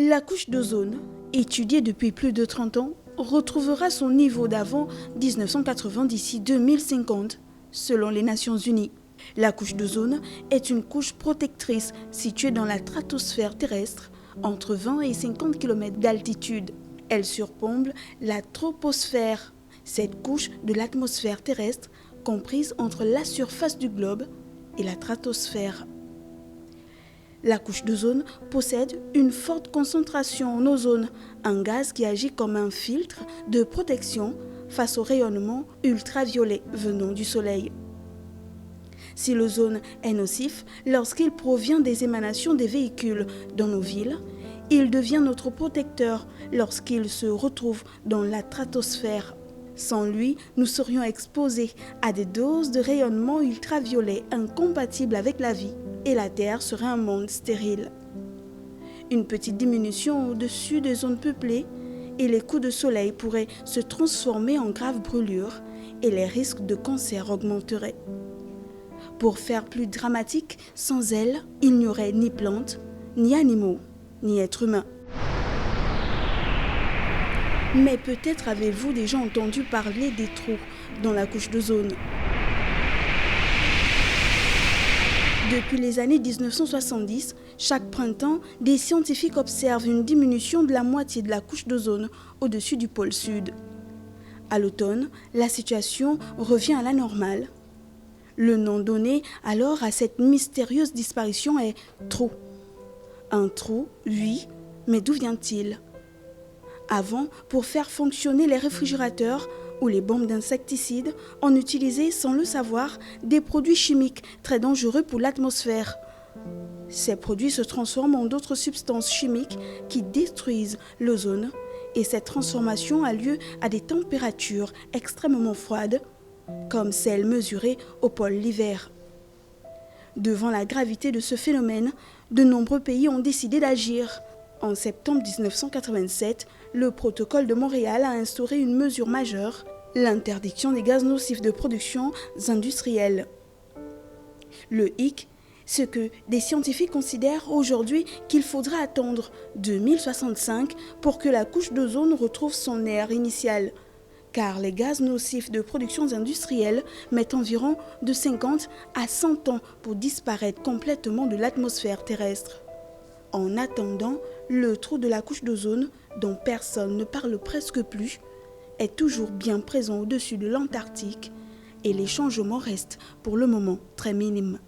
La couche d'ozone, étudiée depuis plus de 30 ans, retrouvera son niveau d'avant 1980 d'ici 2050, selon les Nations Unies. La couche d'ozone est une couche protectrice située dans la stratosphère terrestre, entre 20 et 50 km d'altitude. Elle surplombe la troposphère, cette couche de l'atmosphère terrestre comprise entre la surface du globe et la stratosphère. La couche d'ozone possède une forte concentration en ozone, un gaz qui agit comme un filtre de protection face au rayonnement ultraviolet venant du soleil. Si l'ozone est nocif lorsqu'il provient des émanations des véhicules dans nos villes, il devient notre protecteur lorsqu'il se retrouve dans la stratosphère. Sans lui, nous serions exposés à des doses de rayonnement ultraviolet incompatibles avec la vie et la Terre serait un monde stérile. Une petite diminution au-dessus des zones peuplées et les coups de soleil pourraient se transformer en graves brûlures et les risques de cancer augmenteraient. Pour faire plus dramatique, sans elle, il n'y aurait ni plantes, ni animaux, ni êtres humains. Mais peut-être avez-vous déjà entendu parler des trous dans la couche d'ozone. Depuis les années 1970, chaque printemps, des scientifiques observent une diminution de la moitié de la couche d'ozone au-dessus du pôle sud. À l'automne, la situation revient à la normale. Le nom donné alors à cette mystérieuse disparition est trou. Un trou, oui, mais d'où vient-il ? Avant, pour faire fonctionner les réfrigérateurs ou les bombes d'insecticides, on utilisait, sans le savoir, des produits chimiques très dangereux pour l'atmosphère. Ces produits se transforment en d'autres substances chimiques qui détruisent l'ozone et cette transformation a lieu à des températures extrêmement froides, comme celles mesurées au pôle l'hiver. Devant la gravité de ce phénomène, de nombreux pays ont décidé d'agir. En septembre 1987, le protocole de Montréal a instauré une mesure majeure, l'interdiction des gaz nocifs de production industrielle. Le hic, ce que des scientifiques considèrent aujourd'hui qu'il faudra attendre 2065 pour que la couche d'ozone retrouve son ère initiale. Car les gaz nocifs de production industrielle mettent environ de 50 à 100 ans pour disparaître complètement de l'atmosphère terrestre. En attendant, le trou de la couche d'ozone, dont personne ne parle presque plus, est toujours bien présent au-dessus de l'Antarctique et les changements restent pour le moment très minimes.